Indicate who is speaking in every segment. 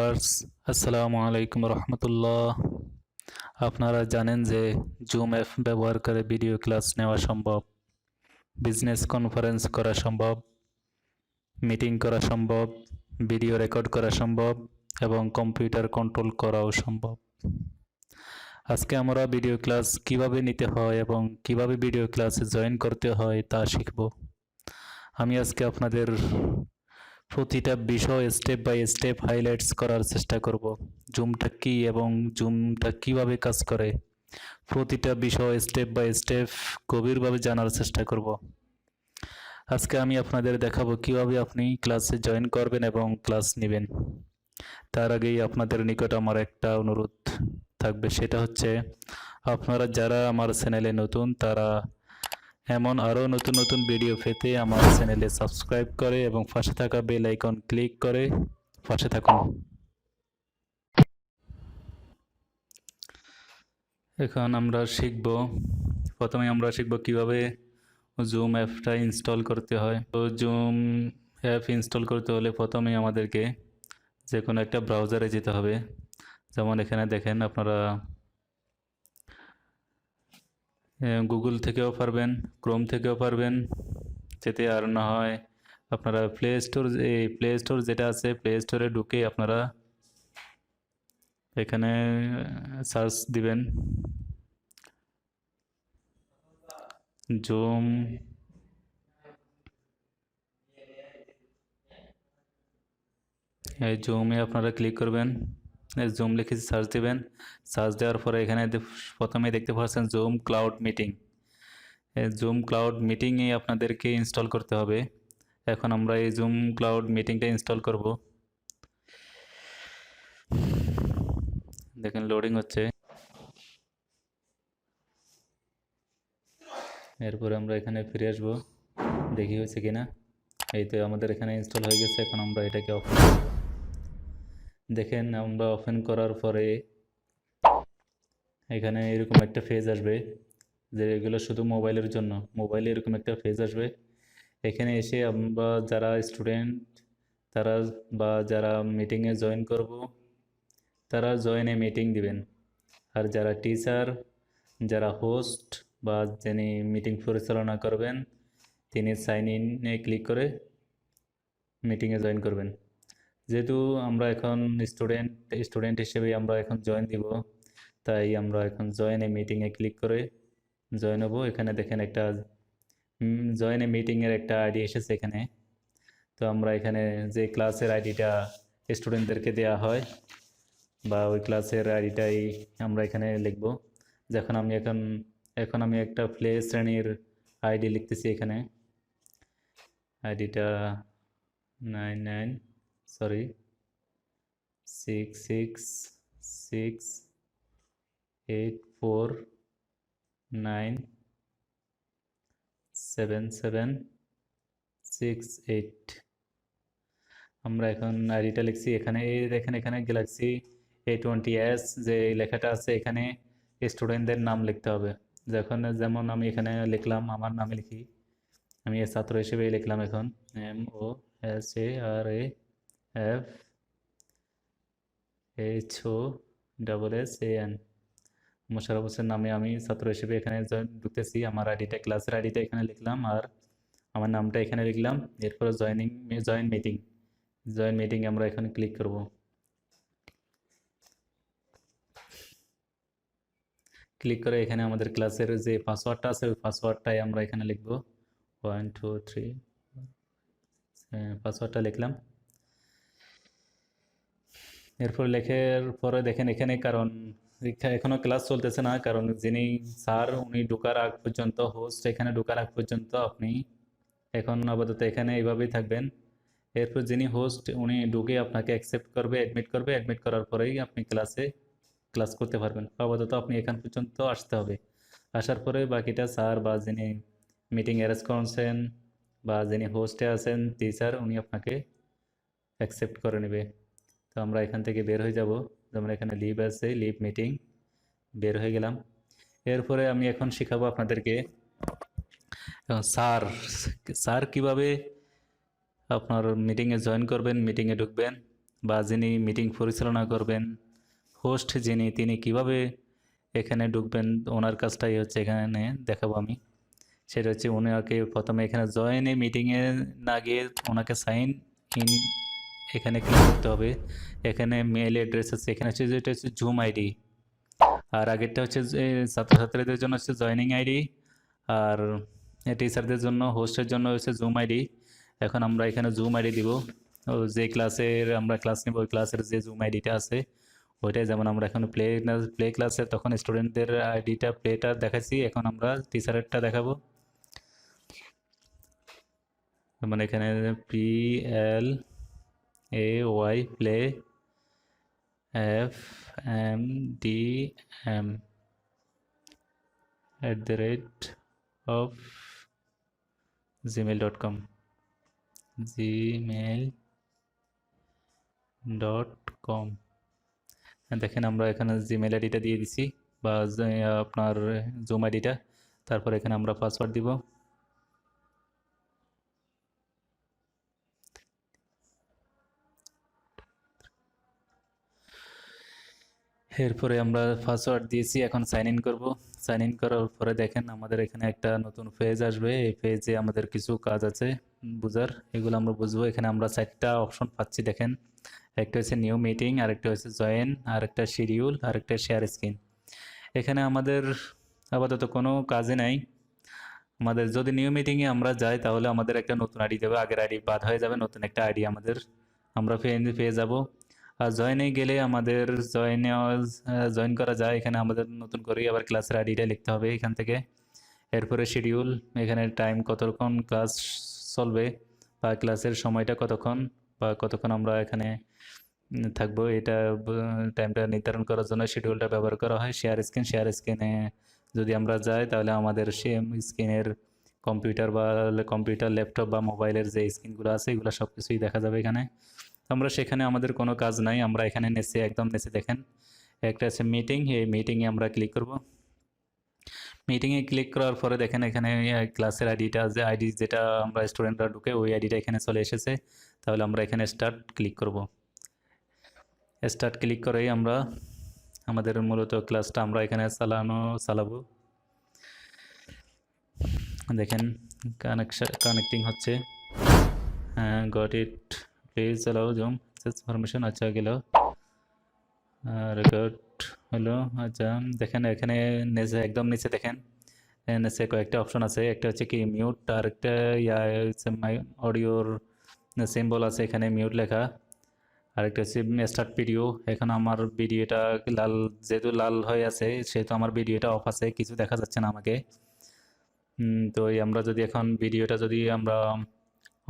Speaker 1: Viewers, আসসালামু আলাইকুম রহমতুল্লাহ। আপনারা জানেন যে জুম অ্যাপ ব্যবহার করে ভিডিও ক্লাস নেওয়া সম্ভব, বিজনেস কনফারেন্স করা সম্ভব, মিটিং করা সম্ভব, ভিডিও রেকর্ড করা সম্ভব এবং কম্পিউটার কন্ট্রোল করাও সম্ভব। আজকে আমরা ভিডিও ক্লাস কিভাবে নিতে হয় এবং কিভাবে ভিডিও ক্লাসে জয়েন করতে হয় তা শিখব। আমি আজকে আপনাদের প্রতিটা বিষয় স্টেপ বাই স্টেপ হাইলাইটস করার চেষ্টা করব। জুমটা কী এবং জুমটা কিভাবে কাজ করে, প্রতিটা বিষয় স্টেপ বাই স্টেপ গভীরভাবে জানার চেষ্টা করব। আজকে আমি আপনাদের দেখাবো কিভাবে আপনি ক্লাসে জয়েন করবেন এবং ক্লাস নেবেন। তার আগেই আপনাদের নিকট আমার একটা অনুরোধ থাকবে, সেটা হচ্ছে আপনারা যারা আমার চ্যানেলে নতুন তারা এমন আরও নতুন নতুন ভিডিও পেতে আমার চ্যানেলে সাবস্ক্রাইব করে এবং পাশে থাকা বেল আইকন ক্লিক করে পাশে থাকুন। এখন প্রথমে আমরা শিখব কিভাবে জুম অ্যাপটা ইনস্টল করতে হয়। তো জুম অ্যাপ ইনস্টল করতে হলে প্রথমে আমাদেরকে যে কোনো একটা ব্রাউজারে যেতে হবে। যেমন এখানে দেখেন, আপনারা গুগল থেকেও পারবেন, ক্রোম থেকেও পারবেন যেতে, আর না হয় আপনারা প্লে স্টোর যেটা আছে, প্লে স্টোরে ঢুকে আপনারা এখানে সার্চ দিবেন জুম। এই জুমে আপনারা ক্লিক করবেন, জুম লিখে সার্চ দিবেন। সার্চ দেওয়ার পরে এখানে প্রথমে দেখতে পাচ্ছেন zoom cloud meeting. Zoom cloud মিটিংয়ে আপনাদেরকে ইনস্টল করতে হবে। এখন আমরা এই জুম ক্লাউড মিটিংটা ইনস্টল করব। দেখেন লোডিং হচ্ছে। এরপরে আমরা এখানে ফিরে আসবো, দেখি হয়েছে কিনা। এই তো আমাদের এখানে ইনস্টল হয়ে গেছে। এখন আমরা এটাকে ওপেন করব। দেখেন, আমরা ওপেন করার পরে এখানে এরকম একটা পেজ আসবে, যে এগুলো শুধু মোবাইলের জন্য। মোবাইলে এরকম একটা পেজ আসবে। এখানে এসে আমরা যারা স্টুডেন্ট তারা বা যারা মিটিংয়ে জয়েন করব তারা জয়েনে মিটিং দিবেন। আর যারা টিচার, যারা হোস্ট বা যিনি মিটিং পরিচালনা করবেন তিনি সাইন ইনে ক্লিক করে মিটিংয়ে জয়েন করবেন। যেহেতু আমরা এখন স্টুডেন্ট হিসেবে আমরা এখন জয়েন দিব, তাই আমরা এখন জয়েন এ মিটিংয়ে ক্লিক করে জয়েন হবো। এখানে দেখেন একটা জয়েন এ মিটিংয়ের একটা আইডি এসেছে এখানে। তো আমরা এখানে যে ক্লাসের আইডিটা স্টুডেন্টদেরকে দেওয়া হয় বা ওই ক্লাসের আইডিটাই আমরা এখানে লিখব। যখন আমি এখন আমি একটা প্লে শ্রেণীর আইডি লিখতেছি। এখানে আইডিটা 666846897768। আমরা এখন আইডিটা লিখছি। এখানে এই দেখেন, এখানে গ্যালাক্সি A20s যে লেখাটা আছে, এখানে স্টুডেন্টদের নাম লিখতে হবে। যেমন আমি এখানে লিখলাম, আমার নামে লিখি, আমি ছাত্র হিসেবেই লিখলাম। এখন MOSARAFHOSSAN মোশাররফ হোসেন নামে আমি ছাত্র হিসেবে এখানে ঢুকতেছি। আমার আইডিটা, ক্লাসের আইডিটা এখানে লিখলাম আর আমার নামটা এখানে লিখলাম। এরপরে জয়েন মিটিং আমরা এখানে ক্লিক করব। ক্লিক করে এখানে আমাদের ক্লাসের যে পাসওয়ার্ডটা আছে ওই পাসওয়ার্ডটাই আমরা এখানে লিখব। 1 2 3 পাসওয়ার্ডটা লিখলাম। এরপর লেখার পরে দেখেন এখানে, কারণ এখনো ক্লাস চলতেছে না, কারণ যিনি স্যার উনি ঢোকার আগ পর্যন্ত, হোস্ট এখানে ঢোকার আগ পর্যন্ত আপনি এখন আপাতত এখানে এইভাবেই থাকবেন। এরপর যিনি হোস্ট উনি ঢুকে আপনাকে অ্যাকসেপ্ট করবে, অ্যাডমিট করার পরেই আপনি ক্লাস করতে পারবেন। আপাতত আপনি এখান পর্যন্ত আসতে হবে। আসার পরে বাকিটা স্যার বা যিনি মিটিং অ্যারেঞ্জ করছেন বা যিনি হোস্টে আছেন টিচার, উনি আপনাকে অ্যাকসেপ্ট করে নেবে। তো আমরা এখান থেকে বের হয়ে যাব। যেমন এখানে লিভ আছে, লিভ মিটিং, বের হয়ে গেলাম। এরপরে আমি এখন শেখাবো আপনাদেরকে স্যার কিভাবে আপনার মিটিংয়ে জয়েন করবেন, মিটিংয়ে ঢুকবেন বা যিনি মিটিং পরিচালনা করবেন, হোস্ট যিনি, তিনি কিভাবে এখানে ঢুকবেন, ওনার কাজটাই হচ্ছে এখানে দেখাবো আমি। সেটা হচ্ছে ওনাকে প্রথমে এখানে জয়েন এ মিটিংয়ে না গিয়ে ওনাকে সাইন ইন এখানে ক্লিক করতে হবে। এখানে মেল অ্যাড্রেস আছে, এখানে হচ্ছে যেটা হচ্ছে জুম আইডি, আর আগেরটা হচ্ছে যে ছাত্রছাত্রীদের জন্য হচ্ছে জয়নিং আইডি, আর টিচারদের জন্য হোস্টের জন্য হচ্ছে জুম আইডি। এখন আমরা এখানে জুম আইডি দিব, ও যে ক্লাসের আমরা ক্লাস নেব ওই ক্লাসের যে জুম আইডিটা আছে ওইটাই। যেমন আমরা এখন প্লে ক্লাসে তখন স্টুডেন্টদের আইডিটা প্লেটা দেখাচ্ছি, এখন আমরা টিচারেরটা দেখাবো। মানে এখানে PLAY play FMDM @ gmail.com gmail.com। দেখেন আমরা এখানে জিমেল আইডিটা দিয়ে দিছি, বা আপনার জুম আইডিটা। তারপর এখানে আমরা পাসওয়ার্ড দিব। এরপরে আমরা পাসওয়ার্ড দিয়েছি, এখন সাইন ইন করব। সাইন ইন করার পরে দেখেন আমাদের এখানে একটা নতুন পেজ আসবে। এই পেজে আমাদের কিছু কাজ আছে বুঝার, এগুলো আমরা বুঝবো। এখানে আমরা 4টা অপশন পাচ্ছি দেখেন, একটা হচ্ছে নিউ মিটিং, আরেকটা হচ্ছে জয়েন, আরেকটা শিডিউল, আরেকটা শেয়ার স্ক্রিন। এখানে আমাদের আপাতত কোনো কাজে নাই। আমাদের যদি নিউ মিটিংয়ে আমরা যাই তাহলে আমাদের একটা নতুন আইডি দেবে, আগের আইডি বাদ হয়ে যাবে, নতুন একটা আইডি আমরা পেয়ে যাব। আর জয়েনে গেলে আমাদের জয়েন করা যায়, এখানে আমাদের নতুন করে আবার ক্লাসের আইডিটা লিখতে হবে এখান থেকে। এরপরে শিডিউল, এখানে টাইম কতক্ষণ ক্লাস চলবে, বা ক্লাসের সময়টা কতক্ষণ, বা কতক্ষণ আমরা এখানে থাকবো, এটা টাইমটা নির্ধারণ করার জন্য শিডিউলটা ব্যবহার করা হয়। শেয়ার স্ক্রিনে যদি আমরা যাই তাহলে আমাদের সেম স্ক্রিনের কম্পিউটার ল্যাপটপ বা মোবাইলের যে স্ক্রিনগুলো আছে এগুলো সব কিছুই দেখা যাবে এখানে। আমরা সেখানে আমাদের কোনো কাজ নাই, আমরা এখানে একদম নিচে দেখেন একটা আছে মিটিং, এই মিটিংয়ে আমরা ক্লিক করব। মিটিংয়ে ক্লিক করার পরে দেখেন এখানে ক্লাসের আইডিটা, যে আইডি যেটা আমরা স্টুডেন্টরা ঢুকে ওই আইডিটা এখানে চলে এসেছে। তাহলে আমরা এখানে স্টার্ট ক্লিক করব। স্টার্ট ক্লিক করেই আমরা আমাদের মূলত ক্লাসটা আমরা এখানে চালাবো। দেখেন কানেক্টিং হচ্ছে। হ্যাঁ, গট ইট, প্লিজ চালাও জুম পারমিশন। আচ্ছা গেল, রেকর্ড হলো। আচ্ছা দেখেন এখানে একদম নিচে দেখেন নিচে কয়েকটা অপশন আছে, একটা হচ্ছে কি মিউট, আর একটা অডিওর সিম্বল আছে এখানে মিউট লেখা, আরেকটা হচ্ছে স্টার্ট ভিডিও। এখন আমার ভিডিওটা লাল, যেহেতু লাল হয়ে আছে সেহেতু আমার ভিডিওটা অফ আছে, কিছু দেখা যাচ্ছে না আমাকে। তো আমরা যদি এখন ভিডিওটা যদি আমরা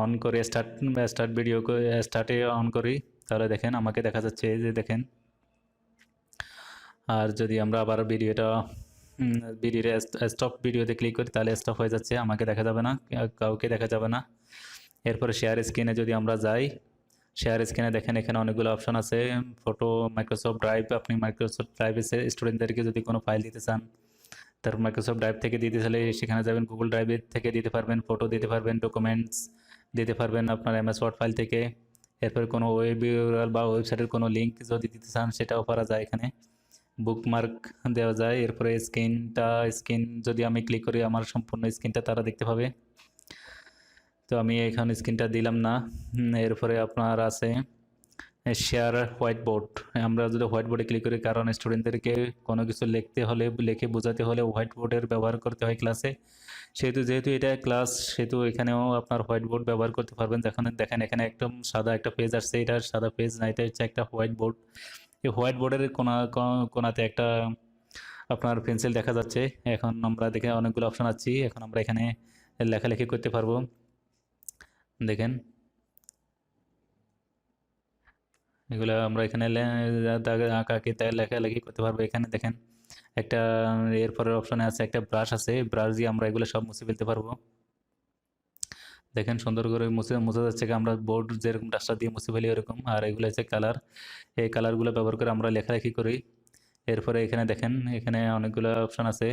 Speaker 1: অন করে স্টার্ট ভিডিও স্টার্টে অন করি তাহলে দেখেন আমাকে দেখা যাচ্ছে, এই যে দেখেন। আর যদি আমরা আবার ভিডিওটা স্টপ ভিডিওতে ক্লিক করি তাহলে স্টপ হয়ে যাচ্ছে, আমাকে দেখা যাবে না, কাউকে দেখা যাবে না। এরপরে শেয়ার স্ক্রিনে যদি আমরা যাই, শেয়ার স্ক্রিনে দেখেন এখানে অনেকগুলো অপশন আছে। ফটো, মাইক্রোসফট ড্রাইভ, আপনি মাইক্রোসফট ড্রাইভে স্টুডেন্টদেরকে যদি কোনো ফাইল দিতে চান, তারপর মাইক্রোসফট ড্রাইভ থেকে দিতে চাইলে সেখানে যাবেন, গুগল ড্রাইভের থেকে দিতে পারবেন, ফটো দিতে পারবেন, ডকুমেন্টস দিতে পারবেন আপনার MS ওয়ার্ড ফাইল থেকে। এরপর কোনো ওয়েব ইউআরএল বা ওয়েবসাইটের কোনো লিঙ্ক যদি দিতে চান সেটাও করা যায়, এখানে বুকমার্ক দেওয়া যায়। এরপরে স্ক্রিন যদি আমি ক্লিক করি আমার সম্পূর্ণ স্ক্রিনটা তারা দেখতে পাবে, তো আমি এখানে স্ক্রিনটা দিলাম না। এরপরে আপনার আছে শেয়ার হোয়াইট বোর্ড। আমরা যদি হোয়াইট বোর্ডে ক্লিক করি, কারণ স্টুডেন্টদেরকে কোনো কিছু লিখতে হলে, লিখে বোঝাতে হলে হোয়াইট বোর্ডের ব্যবহার করতে হয় ক্লাসে। যেহেতু এটা ক্লাস, সেহেতু এখানেও আপনার হোয়াইট বোর্ড ব্যবহার করতে পারবেন। দেখেন এখানে একদম সাদা একটা পেজ আসছে, এটা সাদা পেজ না, এটা হচ্ছে একটা হোয়াইট বোর্ড। এই হোয়াইট বোর্ডের কোনাতে একটা আপনার পেন্সিল দেখা যাচ্ছে। এখন আমরা দেখে অনেকগুলো অপশন আছে, এখন আমরা এখানে লেখালেখি করতে পারবো। দেখেন এগুলো আমরা এখানে আঁকাকে লেখালেখি করতে পারবো। এখানে দেখেন একটা এরপরের অপশনে আছে একটা ব্রাশ আছে, ব্রাশ দিয়ে আমরা এগুলো সব মুছে ফেলতে পারবো। দেখেন সুন্দর করে মুছে যাচ্ছে, আমরা বোর্ড যেরকম ডাস্টার দিয়ে মুছে ফেলি এরকম। আর এগুলো হচ্ছে কালার, এই কালারগুলো ব্যবহার করে আমরা লেখালেখি করি। এরপরে এখানে দেখেন এখানে অনেকগুলো অপশন আছে,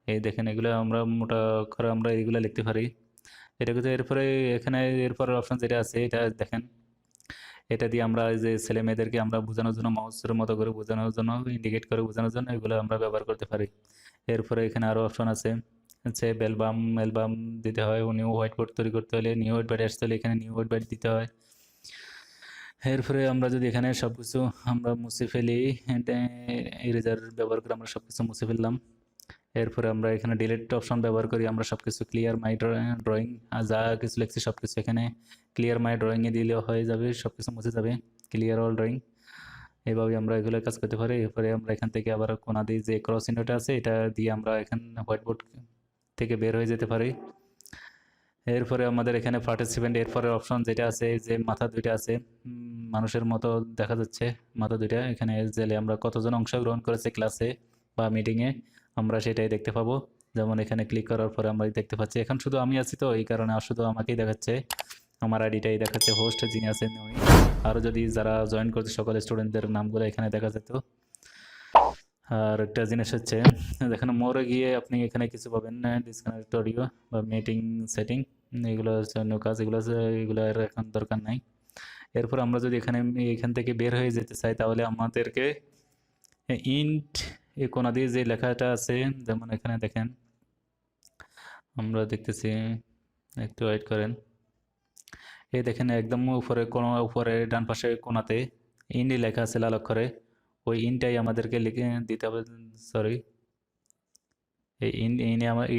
Speaker 1: এই দেখেন এগুলো আমরা মোটা করে আমরা এইগুলো লিখতে পারি। এটা কিন্তু এরপরে এখানে এরপরের অপশন যেটা আছে এটা দেখেন, এটা দিয়ে আমরা এই যে ছেলে মেয়েদেরকে আমরা বোঝানোর জন্য, মাউসের মতো করে বোঝানোর জন্য, ইন্ডিকেট করে বোঝানোর জন্য এগুলো আমরা ব্যবহার করতে পারি। এরপরে এখানে আরও অপশন আছে, হচ্ছে অ্যালবাম অ্যালবাম দিতে হয়, নিউ হোয়াইট বোর্ড তৈরি করতে হলে, নিউ হোয়াইট বোর্ড আসতে হলে এখানে নিউ হোয়াইট বোর্ড দিতে হয়। এরপরে আমরা যদি এখানে সব কিছু আমরা মুছে ফেলি, ইরেজার ব্যবহার করে আমরা সব কিছু মুছে ফেললাম। এরপরে আমরা এখানে ডিলিট অপশন ব্যবহার করি, আমরা সব কিছু ক্লিয়ার মাই ড্রয়িং, যা কিছু লিখছি সব কিছু এখানে ক্লিয়ার মাই ড্রয়িংয়ে দিলেও হয়ে যাবে, সব কিছু মুছে যাবে, ক্লিয়ার অল ড্রয়িং। এইভাবে আমরা এগুলো কাজ করতে পারি। এরপরে আমরা এখান থেকে আবার কোনা দিয়ে যে ক্রস চিহ্নটা আছে এটা দিয়ে আমরা এখানে হোয়াইট বোর্ড থেকে বের হয়ে যেতে পারি। এরপরে আমাদের এখানে পার্টিসিপেন্ট এরপরের অপশন যেটা আছে, যে মাথা দুইটা আছে, মানুষের মতো দেখা যাচ্ছে মাথা দুইটা, এখানে জেলে আমরা কতজন অংশগ্রহণ করেছে ক্লাসে বা মিটিংয়ে আমরা সেটাই দেখতে পাবো। যেমন এখানে ক্লিক করার পরে আমরা দেখতে পাচ্ছি, এখন শুধু আমি আছি তো এই কারণে শুধু আমাকেই দেখাচ্ছে, আমার আইডিটাই দেখাচ্ছে, হোস্ট যিনি আছেন উনি। আরও যদি যারা জয়েন করছে সকল স্টুডেন্টদের নামগুলো এখানে দেখা যেত। আর একটা জিনিস হচ্ছে, দেখেন মোরে গিয়ে আপনি এখানে কিছু পাবেন না, ডিসকানেক্ট অডিও বা মিটিং সেটিং, এগুলো হচ্ছে অন্য কাজ, এগুলোর এখন দরকার নাই। এরপর আমরা যদি এখান থেকে বের হয়ে যেতে চাই তাহলে আমাদেরকে ইন্ট এই কোনা দিয়ে যে লেখাটা আছে, যেমন এখানে দেখেন আমরা দেখতেছি, একটু ওয়েট করেন, এই দেখেন একদম উপরে ডান পাশে কোনাতে ইন্ডি লেখা আছে লাল অক্ষরে, ওই ইনটাই আমাদেরকে লিখে দিতে হবে, সরি এই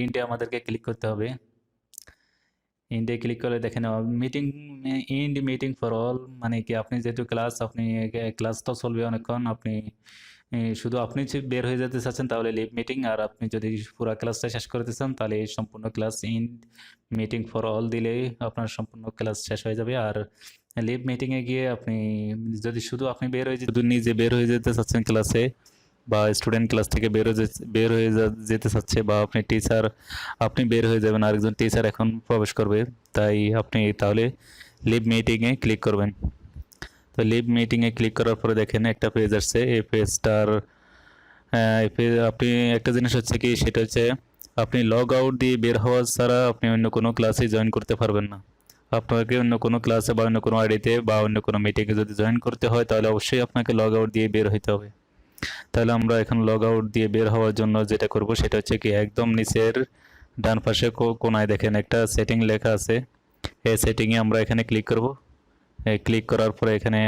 Speaker 1: ইনটে আমাদেরকে ক্লিক করতে হবে। ইন্ডে ক্লিক করলে দেখেন মিটিং, ইন্ড মিটিং ফর অল, মানে কি আপনি যেহেতু আপনি ক্লাস তো চলবে অনেকক্ষণ, আপনি শুধু আপনি বের হয়ে যেতে চাচ্ছেন তাহলে লিভ মিটিং, আর আপনি যদি পুরো ক্লাসটা শেষ করতে চান তাহলে এই সম্পূর্ণ ক্লাস ইন্ড মিটিং ফর অল দিলেই আপনার সম্পূর্ণ ক্লাস শেষ হয়ে যাবে। আর লিভ মিটিংয়ে গিয়ে আপনি যদি শুধু আপনি নিজে বের হয়ে যেতে চাচ্ছেন ক্লাসে, বা স্টুডেন্ট ক্লাস থেকে বের হয়ে যেতে চাচ্ছে, বা আপনি বের হয়ে যাবেন, আরেকজন টিচার এখন প্রবেশ করবে, তাই আপনি তাহলে লিভ মিটিংয়ে ক্লিক করবেন। তো লিভ মিটিংয়ে ক্লিক করার পরে দেখেন একটা পেজ আসছে, এই পেজটার আপনি একটা জিনিস হচ্ছে কি, সেটা হচ্ছে আপনি লগ আউট দিয়ে বের হওয়া ছাড়া আপনি অন্য কোনো ক্লাসে জয়েন করতে পারবেন না। আপনাকে অন্য কোনো ক্লাসে বা অন্য কোনো আইডিতে বা অন্য কোনো মিটিংয়ে যদি জয়েন করতে হয় তাহলে অবশ্যই আপনাকে লগ আউট দিয়ে বের হইতে হবে। তাহলে আমরা এখন লগ আউট দিয়ে বের হওয়ার জন্য যেটা করব সেটা হচ্ছে কি, একদম নিচের ডান পাশে কোনায় দেখেন একটা সেটিং লেখা আছে, এই সেটিংয়ে আমরা এখানে ক্লিক করব। ক্লিক করার পরে এখানে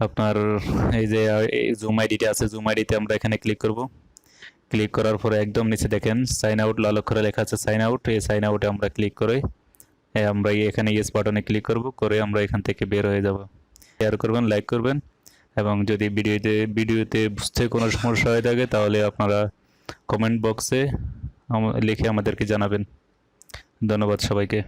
Speaker 1: আপনার এই যে জুম আইডিটা আছে, জুম আইডিতে আমরা এখানে ক্লিক করব। ক্লিক করার পরে একদম নিচে দেখেন সাইন আউট লাল অক্ষরে লেখা আছে সাইন আউট, এই সাইন আউটে আমরা ক্লিক করে আমরা এখানে ইয়েস বাটনে ক্লিক করব, করে আমরা এখান থেকে বের হয়ে যাব। শেয়ার করবেন, লাইক করবেন, এবং যদি ভিডিওতে বুঝতে কোনো সমস্যা হয়ে থাকে তাহলে আপনারা কমেন্ট বক্সে লিখে আমাদেরকে জানাবেন। ধন্যবাদ সবাইকে।